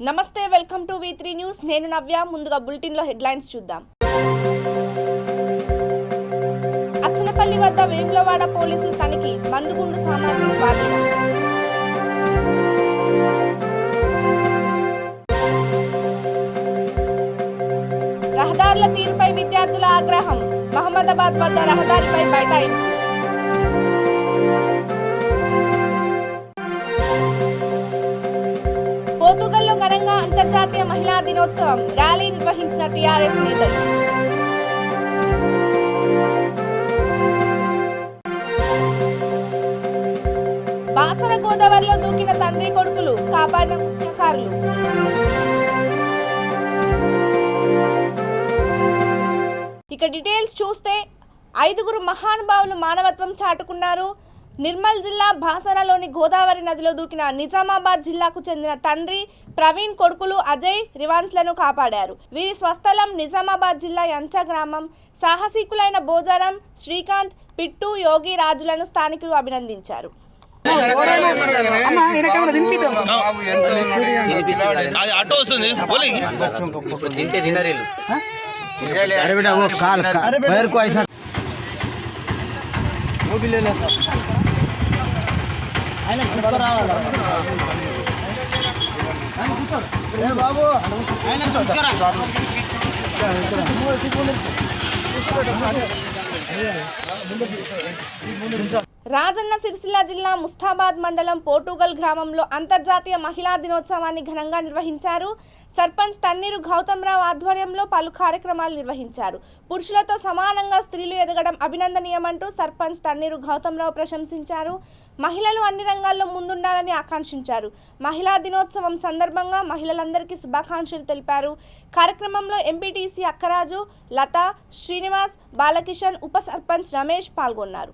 నమస్తే, welcome to V3 news. నేను నవ్య. ముందుగా బులెటిన్ లో హెడ్లైన్స్ చూద్దాం. అచ్చనపల్లి వద్ద వేములవాడ పోలీసులు తనిఖీ, మందుగుండు సామాగ్రి స్వాధీనం. రహదారుల తీరుపై విద్యార్థుల ఆగ్రహం, మహమ్మదాబాద్ వద్ద రహదారిపై బైఠాయింపు. పోర్టుగల్లో ఘనంగా అంతర్జాతీయ మహిళా దినోత్సవం, ర్యాలీ నిర్వహించిన టీఆర్ఎస్ నేతలు. బాసర గోదావరిలో దూకిన తండ్రి కొడుకులు, కాపాడిన మత్స్యకారులు. ఇక డీటెయిల్స్ చూస్తే 5గురు మహానుభావులు మానవత్వం చాటుకున్నారు. నిర్మల్ జిల్లా బాసరలోని గోదావరి నదిలో దూకిన నిజామాబాద్ జిల్లాకు చెందిన తండ్రి ప్రవీణ్ కొడుకులు అజయ్, రివాన్స్లను కాపాడారు. వీరి స్వస్థలం నిజామాబాద్ జిల్లా యంచ గ్రామం. సాహసికులైన బోజారం, శ్రీకాంత్, పిట్టు, యోగి రాజులను స్థానికులు అభినందించారు. రాజన్న సిరిసిల్ల జిల్లా ముస్తాబాద్ మండలం పోర్టుగల్ గ్రామంలో అంతర్జాతీయ మహిళా దినోత్సవాన్ని ఘనంగా నిర్వహించారు. సర్పంచ్ తన్నీరు గౌతమ్రావు ఆధ్వర్యంలో పలు కార్యక్రమాలు నిర్వహించారు. పురుషులతో సమానంగా స్త్రీలు ఎదగడం అభినందనీయమంటూ సర్పంచ్ తన్నీరు గౌతమ్రావు ప్రశంసించారు. మహిళలు అన్ని రంగాల్లో ముందుండాలని ఆకాంక్షించారు. మహిళా దినోత్సవం సందర్భంగా మహిళలందరికీ శుభాకాంక్షలు తెలిపారు. కార్యక్రమంలో ఎంపీటీసీ అక్కరాజు, లత, శ్రీనివాస్, బాలకిషన్, ఉప సర్పంచ్ రమేష్ పాల్గొన్నారు.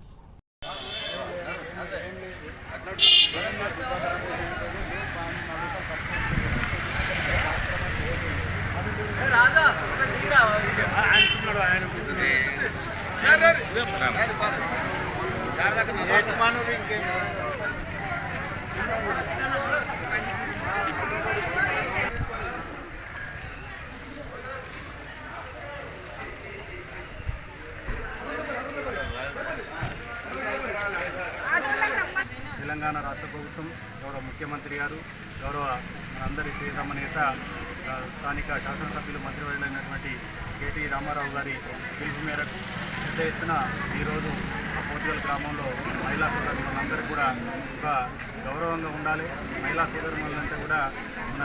తెలంగాణ రాష్ట్ర ప్రభుత్వం, గౌరవ ముఖ్యమంత్రి గారు, గౌరవ మనందరి ప్రియతమ నేత స్థానిక శాసనసభ్యులు మంత్రివర్యులైనటువంటి కేటీ రామారావు గారి పిలుపు మేరకు పెద్ద ఎత్తున ఈరోజు పోర్టుగల్ గ్రామంలో మహిళా సోదరులందరూ కూడా ఒక గౌరవంగా ఉండాలి. మహిళా సోదరులంతా కూడా మన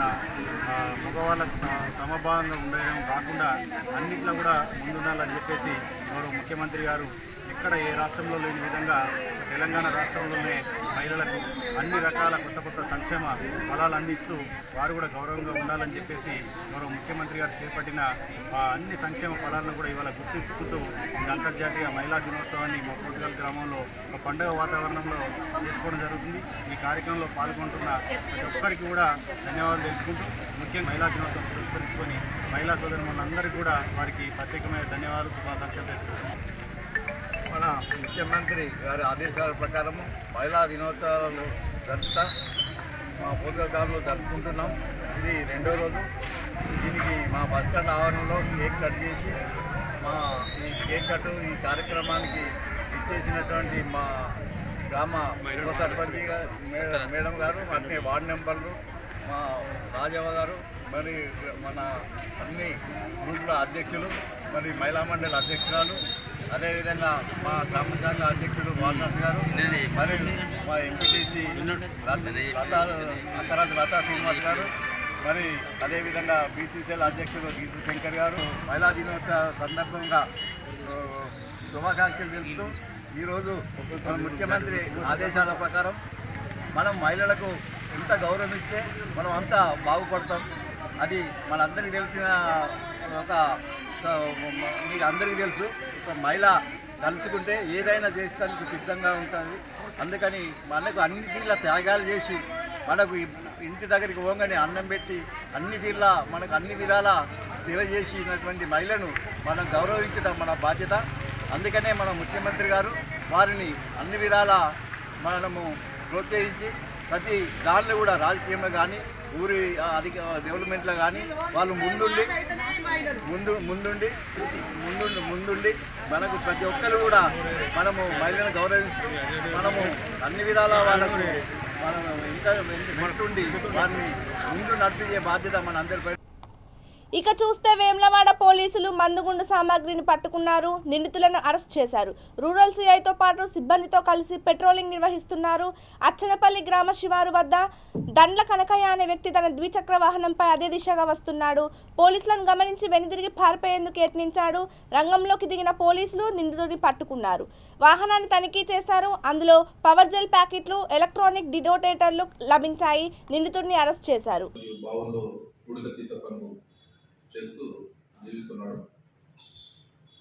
మగవాళ్ళకు సమభావంగా ఉండడం కాకుండా అన్నింటిలో కూడా ముందుండాలని చెప్పేసి గౌరవ ముఖ్యమంత్రి గారు ఎక్కడ ఏ రాష్ట్రంలో లేని విధంగా తెలంగాణ రాష్ట్రంలోనే మహిళలకు అన్ని రకాల కొత్త కొత్త సంక్షేమ ఫలాలు అందిస్తూ వారు కూడా గౌరవంగా ఉండాలని చెప్పేసి గౌరవ ముఖ్యమంత్రి గారు చేపట్టిన అన్ని సంక్షేమ ఫలాలను కూడా ఇవాళ గుర్తించుకుంటూ ఈ అంతర్జాతీయ మహిళా దినోత్సవాన్ని మా పోర్టుగల్ గ్రామంలో ఒక పండుగ వాతావరణంలో చేసుకోవడం జరుగుతుంది. ఈ కార్యక్రమంలో పాల్గొంటున్న ప్రతి ఒక్కరికి కూడా ధన్యవాదాలు తెలుపుకుంటూ ముఖ్యంగా మహిళా దినోత్సవం పురస్కరించుకొని మహిళా సోదరులందరికీ కూడా వారికి ప్రత్యేకమైన ధన్యవాదాలు, శుభాకాంక్షలు తెలుపుతున్నాను. మన ముఖ్యమంత్రి గారి ఆదేశాల ప్రకారము మహిళా దినోత్సవాలు జరుపుతా మా పోర్టుగల్ గ్రామంలో జరుపుకుంటున్నాం. ఇది రెండో రోజు. దీనికి మా బస్టాండ్ ఆవరణలో కేక్ కట్ చేసి ఈ కేక్ కట్ ఈ కార్యక్రమానికి ఇచ్చేసినటువంటి మా గ్రామ ఉప సర్పంచ్ మేడం గారు, అట్నే వార్డు మెంబర్లు, మా రాజవ్వ గారు, మరి మన అన్ని గ్రూపుల అధ్యక్షులు, మరి మహిళా మండలి అధ్యక్షురాలు, అదేవిధంగా మా గ్రామ సంఘ అధ్యక్షుడు వాల్నాథ్ గారు, మరియు మా ఎంపీటీసీ అక్కరాజు లతా శ్రీనివాస్ గారు, మరి అదేవిధంగా బీసీసీఎల్ అధ్యక్షుడు గీసీ శంకర్ గారు మహిళా దినోత్సవ సందర్భంగా శుభాకాంక్షలు తెలుపుతూ ఈరోజు ముఖ్యమంత్రి ఆదేశాల ప్రకారం మనం మహిళలకు ఎంత గౌరవిస్తే మనం అంతా బాగుపడతాం. అది మనందరికీ తెలిసిన మీకు అందరికీ తెలుసు, ఒక మహిళ కలుసుకుంటే ఏదైనా చేసేందుకు సిద్ధంగా ఉంటుంది. అందుకని మనకు అన్ని తీర్ల త్యాగాలు చేసి మనకు ఇంటి దగ్గరికి పోగానే అన్నం పెట్టి అన్ని తీర్ల మనకు అన్ని విధాల సేవ చేసినటువంటి మహిళను మనం గౌరవించడం మన బాధ్యత. అందుకనే మన ముఖ్యమంత్రి గారు వారిని అన్ని విధాల మనము ప్రోత్సహించి ప్రతి దానిలో కూడా రాజకీయంలో కానీ ఊరి అధిక డెవలప్మెంట్లో కానీ వాళ్ళు ముందుండి మనకు ప్రతి ఒక్కరు కూడా మనము మహిళలను గౌరవిస్తూ మనము అన్ని విధాలా వాళ్ళకు మనం ఇంకా మెట్టుండి వారిని ముందు నడిపించే బాధ్యత మన అందరిపై. ఇక చూస్తే వేములవాడ పోలీసులు మందుగుండు సామాగ్రిని పట్టుకున్నారు. నిందితులను అరెస్ట్ చేశారు. రూరల్ సిఐతో పాటు సిబ్బందితో కలిసి పెట్రోలింగ్ నిర్వహిస్తున్నారు. అచ్చనపల్లి గ్రామ శివారు వద్ద దండ్ల కనకయ్య అనే వ్యక్తి తన ద్విచక్ర వాహనంపై అదే దిశగా వస్తున్నాడు. పోలీసులను గమనించి వెనుదిరిగి పారిపోయేందుకు యత్నించాడు. రంగంలోకి దిగిన పోలీసులు నిందితుడిని పట్టుకున్నారు. వాహనాన్ని తనిఖీ చేశారు. అందులో పవర్ జెల్ ప్యాకెట్లు, ఎలక్ట్రానిక్ డిటోనేటర్లు లభించాయి. నిందితుడిని అరెస్ట్ చేశారు. చేస్తూ జీవిస్తున్నాడు.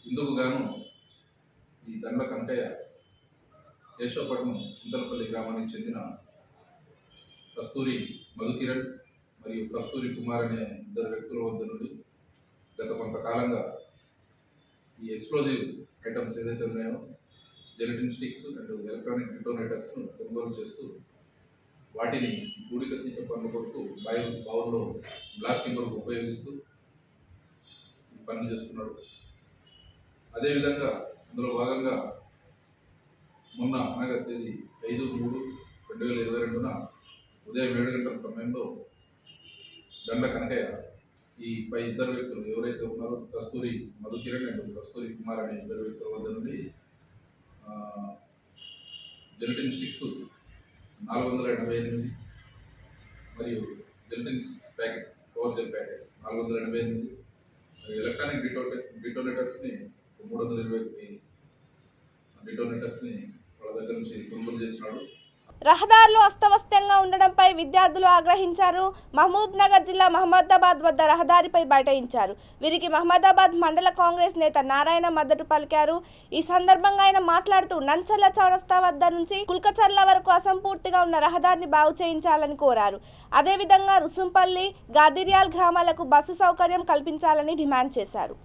ఇందుకు గాను ఈ దండ్ల కనకయ్య కేశవపట్నం చింతలపల్లి గ్రామానికి చెందిన కస్తూరి మధుకిరణ్ మరియు కస్తూరి కుమార్ అనే ఇద్దరు వ్యక్తుల వద్ద నుండి గత కొంతకాలంగా ఈ ఎక్స్ప్లోజివ్ ఐటమ్స్ ఏదైతే ఉన్నాయో జెలటిన్ స్టిక్స్ అండ్ ఎలక్ట్రానిక్ డిటోనేటర్స్ను కొనుగోలు చేస్తూ వాటిని గూడికతీత పనుల కొరకు బావుల్లో బ్లాస్టింగ్ కొరకు ఉపయోగిస్తూ పని చేస్తున్నాడు. అదేవిధంగా అందులో భాగంగా మొన్న అనగా తేదీ 5/3/2022 ఉదయం 7 గంటల సమయంలో దండ్ల కనకయ్య ఈ పై ఇద్దరు వ్యక్తులు ఎవరైతే ఉన్నారో కస్తూరి మధుకిరణ్ అండ్ కస్తూరి కుమార్ అనే ఇద్దరు వ్యక్తుల వద్ద నుండి జెలటిన్ స్టిక్స్ 488 మరియు gelatin packets, power gel packets 488, electronic డిటోనేటర్స్ని 321 డిటోనేటర్స్ని వాళ్ళ దగ్గర నుంచి కొనుగోలు చేసినాడు. రహదారులు అస్తవ్యస్తంగా ఉండడంపై విద్యార్థులు ఆగ్రహించారు. మహబూబ్ నగర్ జిల్లా మహమ్మదాబాద్ వద్ద రహదారిపై బైఠాయించారు. వీరికి మహమ్మదాబాద్ మండల కాంగ్రెస్ నేత నారాయణ మద్దతు పలికారు. ఈ సందర్భంగా ఆయన మాట్లాడుతూ నంచర్ల చౌరస్తా వద్ద నుంచి కుల్కచర్ల వరకు అసంపూర్తిగా ఉన్న రహదారిని బాగు చేయించాలని కోరారు. అదేవిధంగా రుసుంపల్లి, గాదిర్యాల్ గ్రామాలకు బస్సు సౌకర్యం కల్పించాలని డిమాండ్ చేశారు.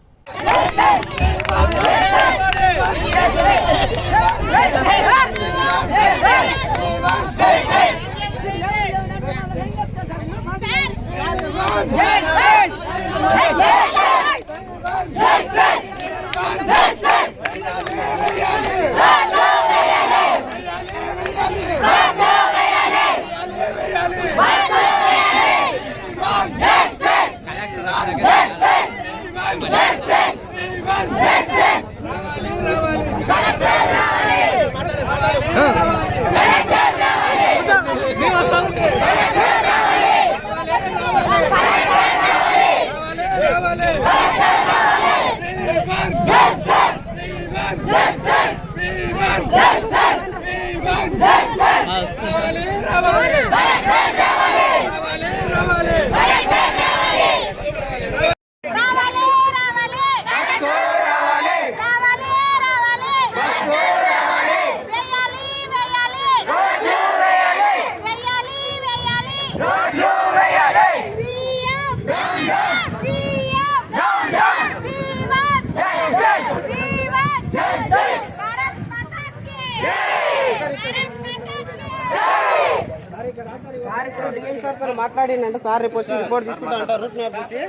మాట్లాడిందంటే సార్ రేపు వచ్చి రిపోర్ట్ తీసుకుంటా అంటారు. రూట్ మ్యాప్ చూసి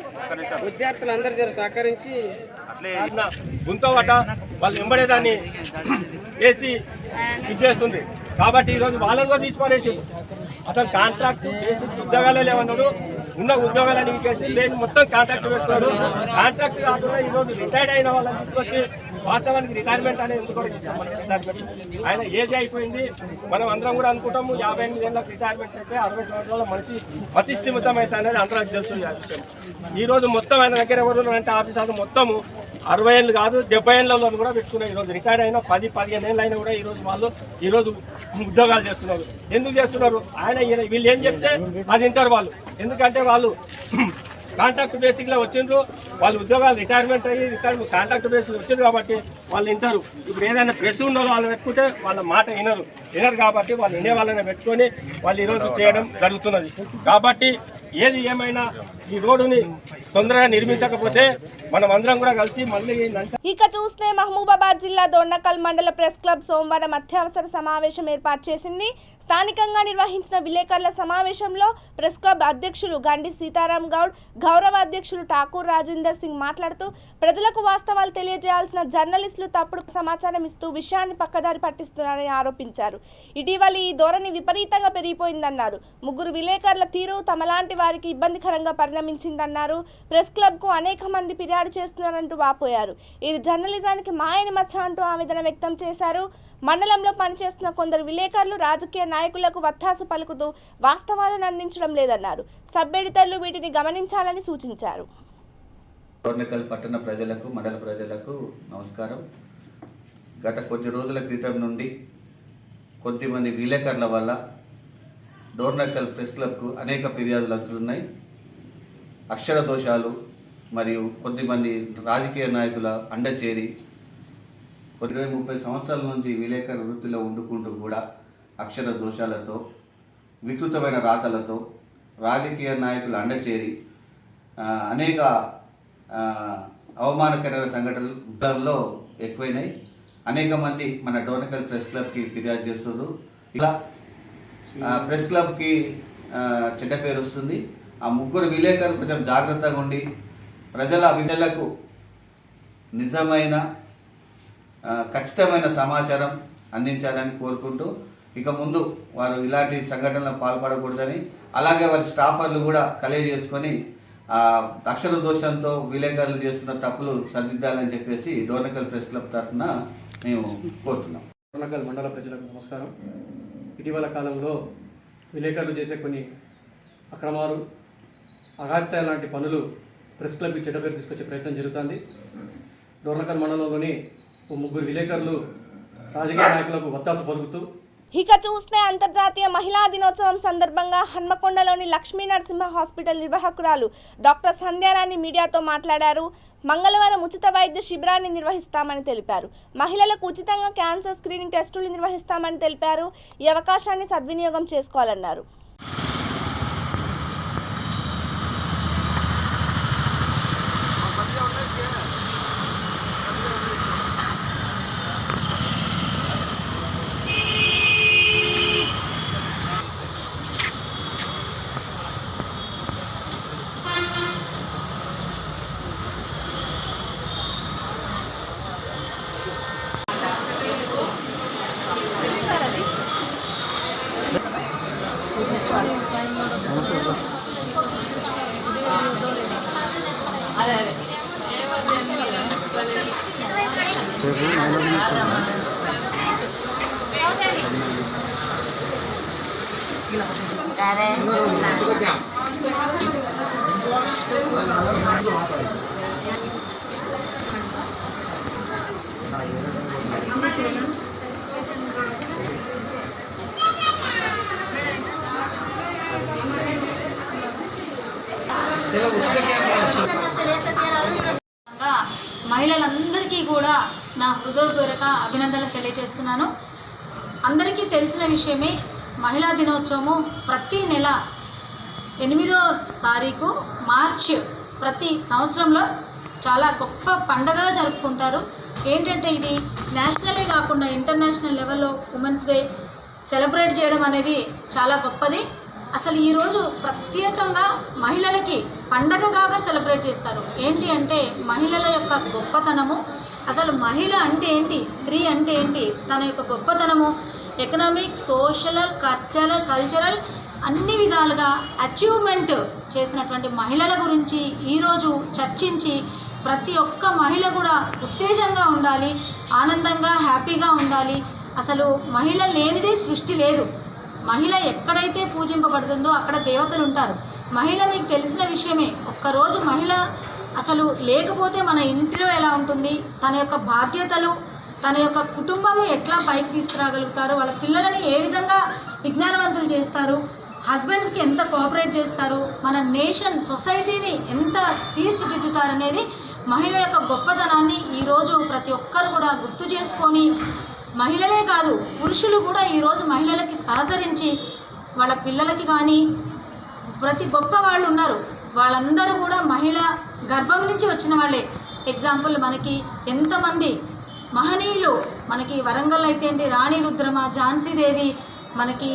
విద్యార్థులందరూ జర సహకరించి గుంతవట వాళ్ళు ఎంబడేదాన్ని వేసి ఇచ్చేస్తుంది. కాబట్టి ఈరోజు వాళ్ళని కూడా తీసుకొనేసి అసలు కాంట్రాక్ట్ బేసిక్ ఉద్యోగాలే లేవన్నాడు. ఉన్న ఉద్యోగాలని కేసి లేని మొత్తం కాంట్రాక్ట్ పెడుతున్నాడు. కాంట్రాక్ట్ కాకుండా ఈరోజు రిటైర్డ్ అయిన వాళ్ళని తీసుకొచ్చి వాస్తవానికి రిటైర్మెంట్ అనేది ఎందుకు కూడా ఇస్తాం. మనం రిటైర్మెంట్ ఆయన ఏజ్ అయిపోయింది. మనం అందరం కూడా అనుకుంటాము 58 ఏళ్ళకి రిటైర్మెంట్ అయితే 60 సంవత్సరాల మనిషి అతిస్థిమితం అయితే అనేది అందరికి తెలుసు ఆ విషయం. ఈరోజు మొత్తం ఆయన దగ్గర ఎవరు అంటే ఆఫీసర్లు మొత్తము 60 ఏళ్ళు కాదు 70 ఏళ్ళలో కూడా పెట్టుకున్నారు. ఈరోజు రిటైర్డ్ అయినా 10-15 ఏళ్ళు అయినా కూడా ఈరోజు ఉద్యోగాలు చేస్తున్నారు. ఎందుకు చేస్తున్నారు? ఆయన వీళ్ళు ఏం చెప్తే అది వింటారు వాళ్ళు. ఎందుకంటే వాళ్ళు కాంట్రాక్ట్ బేసిక్లో వచ్చిండ్రు. వాళ్ళు ఉద్యోగాలు రిటైర్మెంట్ అయ్యి కాంట్రాక్ట్ బేసిక్ వచ్చింది కాబట్టి వాళ్ళు వింటారు. ఇప్పుడు ఏదైనా ప్రెస్ ఉన్న వాళ్ళు పెట్టుకుంటే వాళ్ళ మాట వినరు కాబట్టి వాళ్ళు వినే వాళ్ళని పెట్టుకొని వాళ్ళు ఈరోజు చేయడం జరుగుతున్నది. కాబట్టి ఏది ఏమైనా ఈ రోడ్డుని తొందరగా నిర్మించకపోతే మనం అందరం కూడా కలిసి మళ్ళీ ఇక చూస్తే మహబూబాబాద్ జిల్లా దొండకల్ మండల ప్రెస్ క్లబ్ సోమవారం అత్యవసర సమావేశం ఏర్పాటు చేసింది. స్థానికంగా నిర్వహించిన విలేకరుల సమావేశంలో ప్రెస్ క్లబ్ అధ్యక్షులు గండి సీతారాం గౌడ్, గౌరవ అధ్యక్షులు ఠాకూర్ రాజేందర్ సింగ్ మాట్లాడుతూ ప్రజలకు వాస్తవాలు తెలియజేయాల్సిన జర్నలిస్టులు తప్పుడు సమాచారం ఇస్తూ విషయాన్ని పక్కదారి పట్టిస్తున్నారని ఆరోపించారు. ఇటీవల ఈ ధోరణి విపరీతంగా పెరిగిపోయిందన్నారు. ముగ్గురు విలేకరుల తీరు తమలాంటి వారికి ఇబ్బందికరంగా పరిణమించిందన్నారు. ప్రెస్ క్లబ్కు అనేక మంది ఫిర్యాదు చేస్తున్నారంటూ వాపోయారు. ఇది జర్నలిజానికి మాయని మచ్చ అంటూ ఆవేదన వ్యక్తం చేశారు. మండలంలో పనిచేస్తున్న కొందరు విలేకరులు రాజకీయ నాయకులకు వత్తాసు పలుకుతూ వాస్తవాలను అందించడం లేదన్నారు. సబ్ ఎడిటర్లు వీటిని గమనించాలని సూచించారు. దొండకల్ పట్టణ ప్రజలకు, మండల ప్రజలకు నమస్కారం. గత కొద్ది రోజుల క్రితం నుండి కొద్దిమంది విలేకరుల వల్ల దొండకల్ ప్రెస్ క్లబ్కు అనేక ఫిర్యాదులు అందుతున్నాయి. అక్షర దోషాలు మరియు కొద్దిమంది రాజకీయ నాయకుల అండచేరి 20-30 సంవత్సరాల నుంచి విలేకరు వృత్తిలో వండుకుంటూ కూడా అక్షర దోషాలతో, వికృతమైన రాతలతో రాజకీయ నాయకుల అండచేరి అనేక అవమానకరమైన సంఘటనలలో ఎక్కువైనాయి. అనేక మంది మన దొండకల్ ప్రెస్ క్లబ్కి ఫిర్యాదు చేస్తున్నారు. ఇలా ప్రెస్ క్లబ్కి చెడ్డ పేరు వస్తుంది. ఆ ముగ్గురు విలేకరులు కొంచెం జాగ్రత్తగా ఉండి ప్రజల విధులకు నిజమైన ఖచ్చితమైన సమాచారం అందించాలని కోరుకుంటూ ఇక ముందు వారు ఇలాంటి సంఘటనలకు పాల్పడకూడదని, అలాగే వారి స్టాఫర్లు కూడా కలెక్ట్ చేసుకొని అక్షర దోషంతో విలేకరులు చేస్తున్న తప్పులు సరిదిద్దాలని చెప్పేసి దొండకల్ ప్రెస్ క్లబ్ తరఫున మేము కోరుతున్నాం. దొండకల్ మండల ప్రజలకు నమస్కారం. ఇటీవల కాలంలో విలేకరులు చేసే కొన్ని అక్రమాలు, అఘాయిత్యాల లాంటి పనులు ప్రెస్ క్లబ్కి చెడ్డ పేరు తీసుకొచ్చే ప్రయత్నం జరుగుతుంది. దొండకల్ మండలంలోని ముగ్గురు విలేకరులు రాజకీయ నాయకులకు వత్తాసు పలుకుతూ ఇక చూస్తే అంతర్జాతీయ మహిళా దినోత్సవం సందర్భంగా హన్మకొండలోని లక్ష్మీ నరసింహ హాస్పిటల్ నిర్వాహకురాలు డాక్టర్ సంధ్యారాణి మీడియాతో మాట్లాడారు. మంగళవారం ఉచిత వైద్య శిబిరాన్ని నిర్వహిస్తామని తెలిపారు. మహిళలకు ఉచితంగా క్యాన్సర్ స్క్రీనింగ్ టెస్టులు నిర్వహిస్తామని తెలిపారు. ఈ అవకాశాన్ని సద్వినియోగం చేసుకోవాలన్నారు. మహిళలందరికీ కూడా నా హృదయపూర్వక అభినందనలు తెలియజేస్తున్నాను. అందరికీ తెలిసిన విషయమే, మహిళా దినోత్సవము ప్రతి నెల 8వ తారీఖు మార్చి ప్రతి సంవత్సరంలో చాలా గొప్ప పండగగా జరుపుకుంటారు. ఏంటంటే ఇది నేషనలే కాకుండా ఇంటర్నేషనల్ లెవెల్లో ఉమెన్స్ డే సెలబ్రేట్ చేయడం అనేది చాలా గొప్పది. అసలు ఈరోజు ప్రత్యేకంగా మహిళలకి పండగగా సెలబ్రేట్ చేస్తారు. ఏంటి అంటే మహిళల యొక్క గొప్పతనము, అసలు మహిళ అంటే ఏంటి, స్త్రీ అంటే ఏంటి, తన యొక్క గొప్పతనము ఎకనామిక్, సోషల్, కల్చరల్ అన్ని విధాలుగా అచీవ్మెంట్ చేసినటువంటి మహిళల గురించి ఈరోజు చర్చించి ప్రతి ఒక్క మహిళ కూడా ఉత్తేజంగా ఉండాలి, ఆనందంగా హ్యాపీగా ఉండాలి. అసలు మహిళ లేనిదే సృష్టి లేదు. మహిళ ఎక్కడైతే పూజింపబడుతుందో అక్కడ దేవతలు ఉంటారు. మహిళ మీకు తెలిసిన విషయమే. ఒక్కరోజు మహిళ అసలు లేకపోతే మన ఇంటిలో ఎలా ఉంటుంది, తన యొక్క బాధ్యతలు, తన యొక్క కుటుంబము ఎట్లా పైకి తీసుకురాగలుగుతారు, వాళ్ళ పిల్లలని ఏ విధంగా విజ్ఞానవంతులు చేస్తారు, హస్బెండ్స్కి ఎంత కోఆపరేట్ చేస్తారు, మన నేషన్ సొసైటీని ఎంత తీర్చిదిద్దుతారనేది మహిళ యొక్క గొప్పతనాన్ని ఈరోజు ప్రతి ఒక్కరు కూడా గుర్తు చేసుకొని, మహిళలే కాదు పురుషులు కూడా ఈరోజు మహిళలకి సహకరించి వాళ్ళ పిల్లలకి కానీ ప్రతి గొప్ప వాళ్ళు ఉన్నారు. వాళ్ళందరూ కూడా మహిళ గర్భం నుంచి వచ్చిన వాళ్ళే. ఎగ్జాంపుల్ మనకి ఎంతమంది మహనీయులు మనకి వరంగల్ అయితే ఏంటి, రాణి రుద్రమ, ఝాన్సీదేవి, మనకి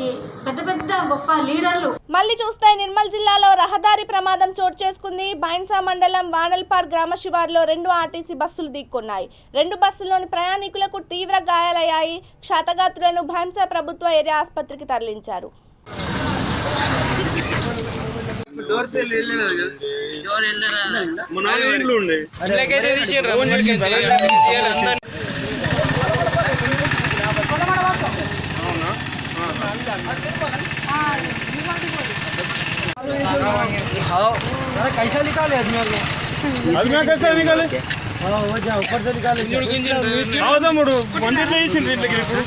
పెద్ద పెద్ద గొప్ప లీడర్లు. మళ్ళీ చూస్తే నిర్మల్ జిల్లాలో రహదారి ప్రమాదం చోటు చేసుకుంది. బైన్సా మండలం వానల్పాడ్ గ్రామ శివారులో 2 ఆర్టీసీ బస్సులు ఢీకొన్నాయి. 2 బస్సుల్లోని ప్రయాణికులకు తీవ్ర గాయాలయ్యాయి. క్షతగాత్రులను బైన్సా ప్రభుత్వ ఏరియా ఆసుపత్రికి తరలించారు. कैसा निकाले आदमी कैसा निकाले ऊपर से निकाले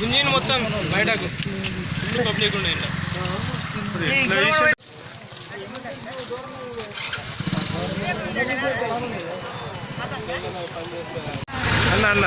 ఇంజిన్ మొత్తం బయటకు పబ్లిక్ ఉండే అన్న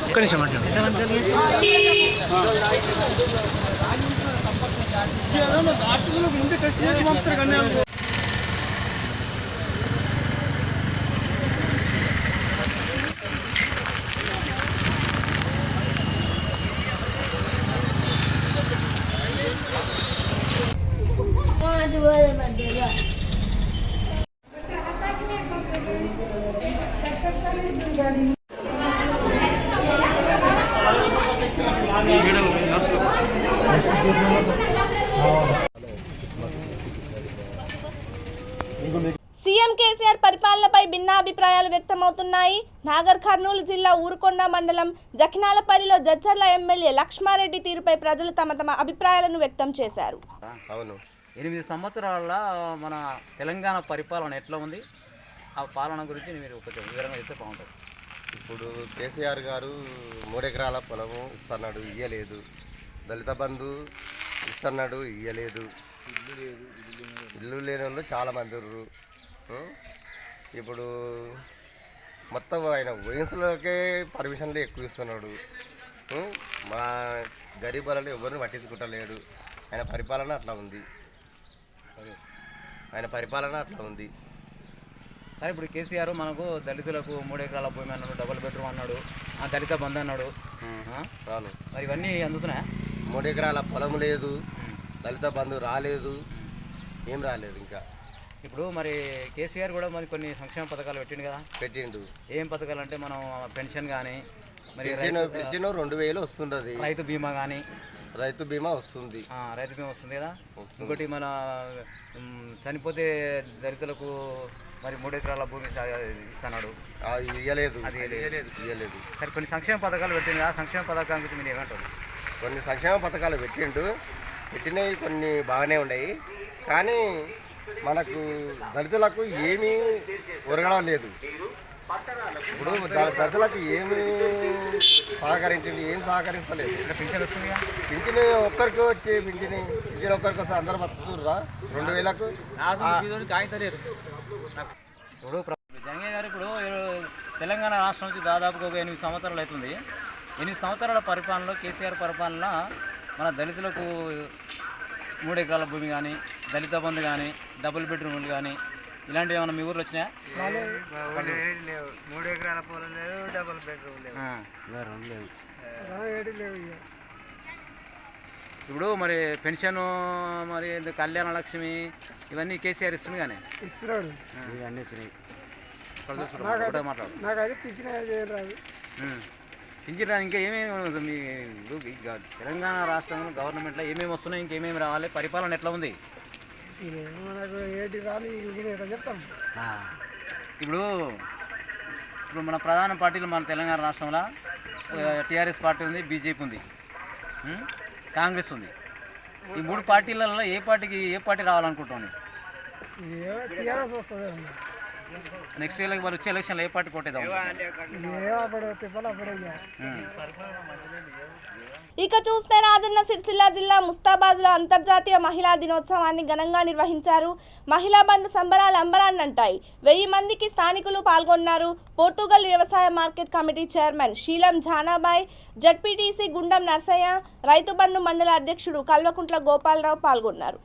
ఒక్క నిమిషం అంటే సీఎం కేసీఆర్ పరిపాలనపై భిన్నాభిప్రాయాలు వ్యక్తమవుతున్నాయి. నాగర్ కర్నూలు జిల్లా ఊరుకొండ మండలం జకినాలపల్లిలో జడ్చర్ల ఎమ్మెల్యే లక్ష్మారెడ్డి తీరుపై ప్రజలు తమ అభిప్రాయాలను వ్యక్తం చేశారు. అవును, 8 సంవత్సరాల మన తెలంగాణ పరిపాలన ఎట్లా ఉంది, ఆ పాలన గురించి మీరు కొంచెం వివరంగా చెప్తే బాగుంటుంది. ఇప్పుడు కేసీఆర్ గారు 3 ఎకరాల పొలము ఇస్తున్నాడు, ఇయ్యలేదు. దళిత బంధు ఇస్తున్నాడు, ఇయ్యలేదు. ఇల్లు లేని వాళ్ళు చాలామంది ఉన్నారు. ఇప్పుడు మొత్తం ఆయన వయసులకే పర్మిషన్లు ఎక్కువ ఇస్తున్నాడు. మా గరీబ్ వాళ్ళని ఎవరిని పట్టించుకుంటలేడు. ఆయన పరిపాలన అట్లా ఉంది. సరే, ఇప్పుడు కేసీఆర్ మనకు దళితులకు 3 ఎకరాల భూమి అన్నాడు, డబుల్ బెడ్రూమ్ అన్నాడు, దళిత బంధు అన్నాడు. రాను మరి ఇవన్నీ అందుతున్నాయా? 3 ఎకరాల పొలం లేదు, దళిత బంధు రాలేదు, ఏం రాలేదు ఇంకా. ఇప్పుడు మరి కేసీఆర్ కూడా మరి కొన్ని సంక్షేమ పథకాలు పెట్టిండు. ఏం పథకాలు అంటే మనం పెన్షన్ కానీ, మరి పెన్షన్ 2000 వస్తుంది. రైతు బీమా కానీ. రైతు బీమా వస్తుంది. రైతు బీమా వస్తుంది కదా. ఇంకోటి మన చనిపోతే దళితులకు మరి 3 ఎకరాల భూమి ఇస్తున్నాడు, ఇయ్యలేదు. సరే, కొన్ని సంక్షేమ పథకాలు పెట్టింది. ఆ సంక్షేమ పథకాల గురించి మీరు ఏమంటారు? కొన్ని సంక్షేమ పథకాలు పెట్టినవి కొన్ని బాగానే ఉన్నాయి. కానీ మనకు దళితులకు ఏమీ ఒరగడం లేదు. ఇప్పుడు దళితులకు ఏమి సహకరించండి, ఏం సహకరించలేదు. పింఛన్ వస్తుంది, పింఛన్ ఒక్కరికి వచ్చి పింఛన్ ఒక్కరికి వస్తే అందరు బతుకుతుర్రా 2000కు. ఇప్పుడు జంగయ్య గారు ఇప్పుడు తెలంగాణ రాష్ట్రం నుంచి దాదాపుగా ఒక 8 సంవత్సరాలు అవుతుంది. 8 సంవత్సరాల పరిపాలనలో కేసీఆర్ పరిపాలన మన దళితులకు 3 ఎకరాల భూమి కానీ, దళిత బంధు కానీ, డబుల్ బెడ్రూమ్లు కానీ, ఇలాంటివి ఏమైనా మీ ఊర్లో వచ్చినాయా? 3 ఎకరాల పొలం లేదు, డబుల్ బెడ్రూమ్ లేదు. ఇప్పుడు మరి పెన్షన్, మరి కళ్యాణ లక్ష్మి, ఇవన్నీ కేసీఆర్ ఇస్తుంది కానీ ఇస్తున్నాడు. ఇవన్నీ ఇస్తున్నాయి. మాట్లాడు. నాకు అది పింఛన్ రాదు. పింఛన్ రాదు. ఇంకా ఏమేమి మీ తెలంగాణ రాష్ట్రంలో గవర్నమెంట్లో ఏమేమి వస్తున్నాయి, ఇంకేమేమి రావాలి, పరిపాలన ఎట్లా ఉంది? మనకు ఏటి రాని చెప్తాం. ఇప్పుడు మన ప్రధాన పార్టీలు మన తెలంగాణ రాష్ట్రంలో టీఆర్ఎస్ పార్టీ ఉంది, బీజేపీ ఉంది, కాంగ్రెస్ ఉంది. ఈ 3 పార్టీలలో ఏ పార్టీ రావాలనుకుంటున్నాను? నెక్స్ట్ ఇయర్ మరి వచ్చే ఎలక్షన్లో ఏ పార్టీ కొట్టేద్దాం? ఇక చూస్తే రాజన్న సిరిసిల్ల జిల్లా ముస్తాబాద్లో అంతర్జాతీయ మహిళా దినోత్సవాన్ని ఘనంగా నిర్వహించారు. మహిళా బంధు సంబరాలు అంబరాన్నంటాయి. 1000 మందికి స్థానికులు పాల్గొన్నారు. పోర్టుగల్ వ్యవసాయ మార్కెట్ కమిటీ చైర్మన్ శీలం జానాబాయ్, జడ్పీటీసీ గుండం నర్సయ్య, రైతు బంధు మండల అధ్యక్షుడు కల్వకుంట్ల గోపాలరావు పాల్గొన్నారు.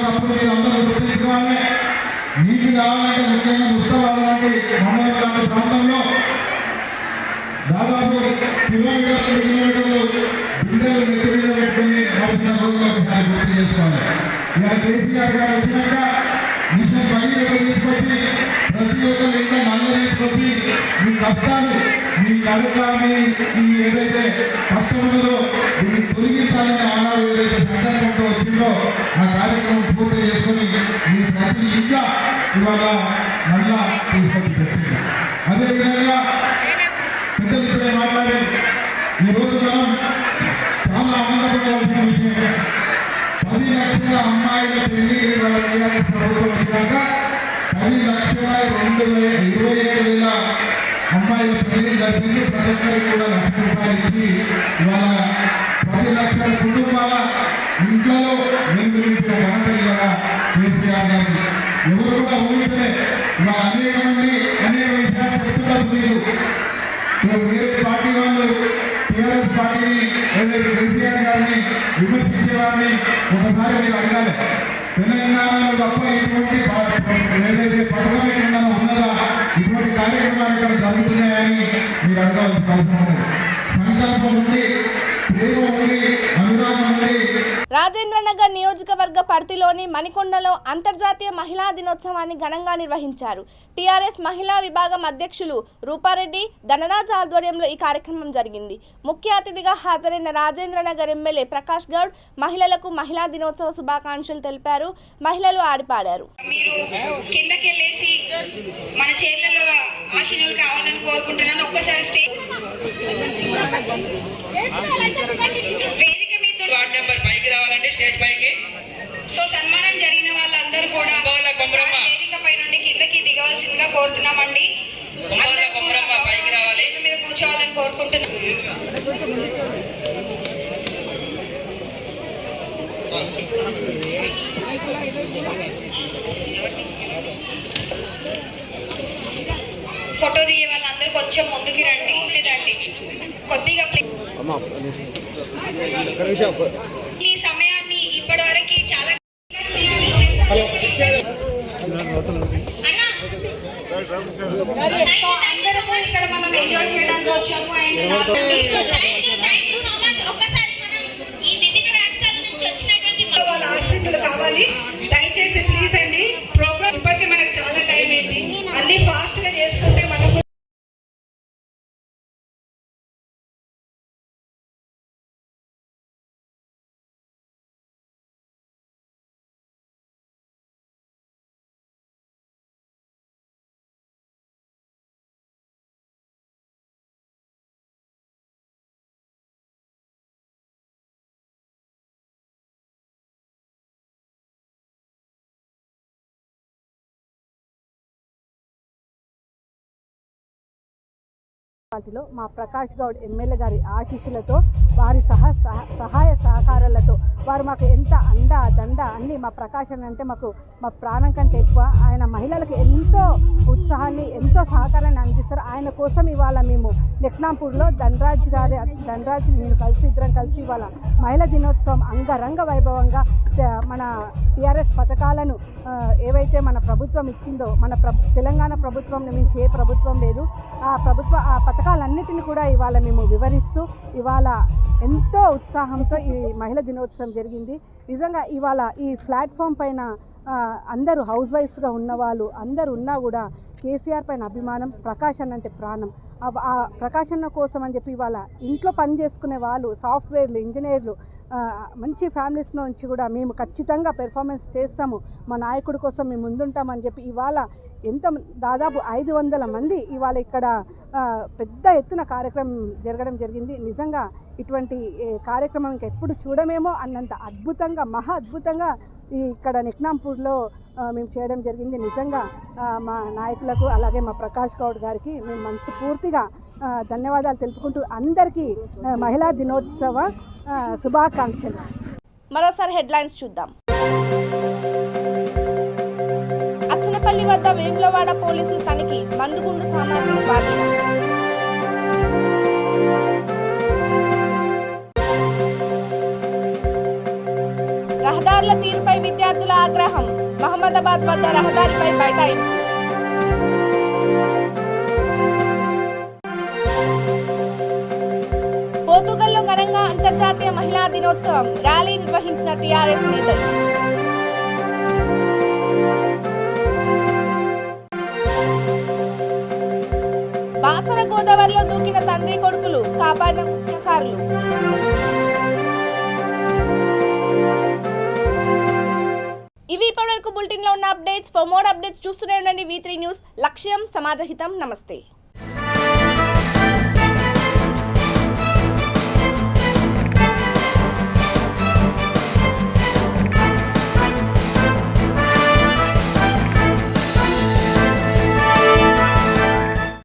ఒకప్పుడు మీరు అందరూ గుర్తించుకోవాలి. నీటి కావాలంటే ముఖ్యంగా ముస్తాబాద్ లాంటి మండలం లాంటి ప్రాంతంలో దాదాపు కిలోమీటర్లు బిందెలు నెత్తి మీద పెట్టుకుని నడుస్తున్న రోజులు ఒకసారి గుర్తు చేసుకోవాలి. ఇలా కేసీఆర్ గారు వచ్చినాక మిషన్ భగీరథ తీసుకొచ్చి ప్రతి ఒక్కరి ఇంట్లో నల్ల తీసుకొచ్చి మీ కష్టాలు మీ కడక మీ ఏదైతే కష్టం ఉన్నదో దీన్ని తొలగించాలని ఆనాడు ఏదైతే సంకల్పంతో వచ్చిందో ఆ కార్యక్రమం పూర్తి చేసుకొని మీ ప్రతి ఇంకా ఇవాళ మళ్ళా తీసుకొచ్చి పెట్టింది. అదేవిధంగా పెద్దలు ఇప్పుడే మాట్లాడి ఈరోజు మనం చాలా ఆనందపడవలసిన విషయం, 10 లక్షల అమ్మాయిల పెళ్లి ప్రభుత్వం వచ్చినాక 10,27,000 అమ్మాయిల పెళ్లి జరిపింది. ప్రతి ఒక్కరికి కూడా ₹1,00,000 ఇచ్చి ఇవాళ 10 లక్షల కుటుంబాల ఇంట్లో వెలుగురించిన ఘనత ఇవాళ కేసీఆర్ గారికి. ఎవరు కూడా ఊహించలే. ఇవాళ అనేక మంది అనేక విషయాలు చెప్తున్నారు. మీరు వేరే పార్టీ వాళ్ళు టీఆర్ఎస్ పార్టీని ఏదైతే కేసీఆర్ గారిని విమర్శించేవారిని ఒకసారి మీరు అడగాలి. తెలంగాణలో తప్ప ఇటువంటి ఏదైతే పథకం ఏమన్నా ఉన్నదా, ఇటువంటి కార్యక్రమాలు ఇక్కడ జరుగుతున్నాయని మీరు అడగాల్సిన అవసరం ఉన్నది. సంకల్పం ఉంది, ప్రేమ ఉంది, అనురాగం ఉంది. రాజేంద్రనగర్ నియోజకవర్గ పరిధిలోని మణికొండలో అంతర్జాతీయ మహిళా దినోత్సవాన్ని ఘనంగా నిర్వహించారు. టీఆర్ఎస్ మహిళా విభాగం అధ్యక్షులు రూపారెడ్డి ధనరాజ్ ఆధ్వర్యంలో ఈ కార్యక్రమం జరిగింది. ముఖ్య అతిథిగా హాజరైన రాజేంద్రనగర్ ఎమ్మెల్యే ప్రకాష్ గౌడ్ మహిళలకు మహిళా దినోత్సవ శుభాకాంక్షలు తెలిపారు. మహిళలు ఆడిపాడారు. వార్డ్ నెంబర్ పైకి రావాలంటే స్టేజ్ పైకి. సో సన్మానం జరిగిన వాళ్ళందరూ కూడా వేదిక పై నుండి కిందకి దిగవలసిందిగా కోరుతున్నామండి. పైకి రావాలి, మీద కూర్చోవాలని కోరుకుంటున్నాం. ఫోటో దిగే వాళ్ళందరూ కొంచెం ముందుకి రండి. లేదండి కొద్దిగా ఈ సమయాన్ని ఇప్పటి వరకు చాలా అందరూ ఇక్కడ మనం ఎంజాయ్ చేయడానికి వచ్చాము. ఒక్కసారి మనం ఈ వివిధ రాష్ట్రాల నుంచి వచ్చినటువంటి వాళ్ళ ఆశీస్సులు కావాలి. దయచేసి ప్లీజ్ అండి, ప్రోగ్రామ్ ఇప్పటికే మనకు చాలా టైం అయింది. అన్ని ఫాస్ట్ గా చేసుకుంటే మనం పార్టీలో మా ప్రకాష్ గౌడ్ ఎమ్మెల్యే గారి ఆశీస్సులతో వారి సహాయ సహకారాలతో వారు మాకు ఎంత అండ దండ అన్నీ మా ప్రకాష్ అంటే మాకు మా ప్రాణం కంటే ఎక్కువ. ఆయన మహిళలకు ఎంతో ఉత్సాహాన్ని ఎంతో సహకారాన్ని అందిస్తారు. ఆయన కోసం ఇవాళ మేము నెక్నాంపూర్లో ధనరాజ్ నేను ఇద్దరం కలిసి ఇవాళ మహిళా దినోత్సవం అంగరంగ వైభవంగా మన టీఆర్ఎస్ పథకాలను ఏవైతే మన ప్రభుత్వం ఇచ్చిందో, మన తెలంగాణ ప్రభుత్వం మించి ఏ ప్రభుత్వం లేదు, ఆ పథకాలన్నిటిని కూడా ఇవాళ మేము వివరిస్తూ ఇవాళ ఎంతో ఉత్సాహంతో ఈ మహిళా దినోత్సవం జరిగింది. నిజంగా ఇవాళ ఈ ప్లాట్ఫామ్ పైన అందరూ హౌస్ వైఫ్స్గా ఉన్నవాళ్ళు అందరూ ఉన్నా కూడా కేసీఆర్ పైన అభిమానం, ప్రకాష్ అన్న అంటే ప్రాణం. ఆ ప్రకాష్ అన్న కోసం అని చెప్పి ఇవాళ ఇంట్లో పని చేసుకునే వాళ్ళు, సాఫ్ట్వేర్లు, ఇంజనీర్లు, మంచి ఫ్యామిలీస్లో నుంచి కూడా మేము ఖచ్చితంగా పెర్ఫార్మెన్స్ చేస్తాము, మా నాయకుడి కోసం మేము ముందుంటామని చెప్పి ఇవాళ దాదాపు 500 మంది ఇవాళ ఇక్కడ పెద్ద ఎత్తున కార్యక్రమం జరగడం జరిగింది. నిజంగా ఇటువంటి కార్యక్రమం ఇంకెప్పుడు చూడమేమో అన్నంత అద్భుతంగా, మహా అద్భుతంగా ఇక్కడ నెక్నాంపూర్లో మేము చేయడం జరిగింది. నిజంగా మా నాయకులకు అలాగే మా ప్రకాష్ గౌడ్ గారికి మేము మనస్ఫూర్తిగా ధన్యవాదాలు తెలుపుకుంటూ అందరికీ మహిళా దినోత్సవ శుభాకాంక్షలు. మరోసారి హెడ్లైన్స్ చూద్దాం. అచ్చనపల్లి వద్ద వేములవాడ పోలీసులు తనిఖీ, మందుగుండు సామాగ్రి స్వాధీనం. రహదారుల తీరుపై విద్యార్థుల ఆగ్రహం, మహమ్మదాబాద్ వద్ద రహదారిపై బైఠాయింపు. పోర్టుగల్లో ఘనంగా అంతర్జాతీయ మహిళా దినోత్సవం, ర్యాలీ నిర్వహించిన టీఆర్ఎస్ నేతలు. బాసర గోదావరిలో దూకిన తండ్రి కొడుకులు, కాపాడిన మత్స్యకారులు. ఇవి ఇప్పటివరకు బులెటిన్లో ఉన్న అప్డేట్స్. ఫర్ మోర్ అప్డేట్స్ చూస్తూనే ఉండండి V3 న్యూస్. లక్ష్యం సమాజహితం. నమస్తే.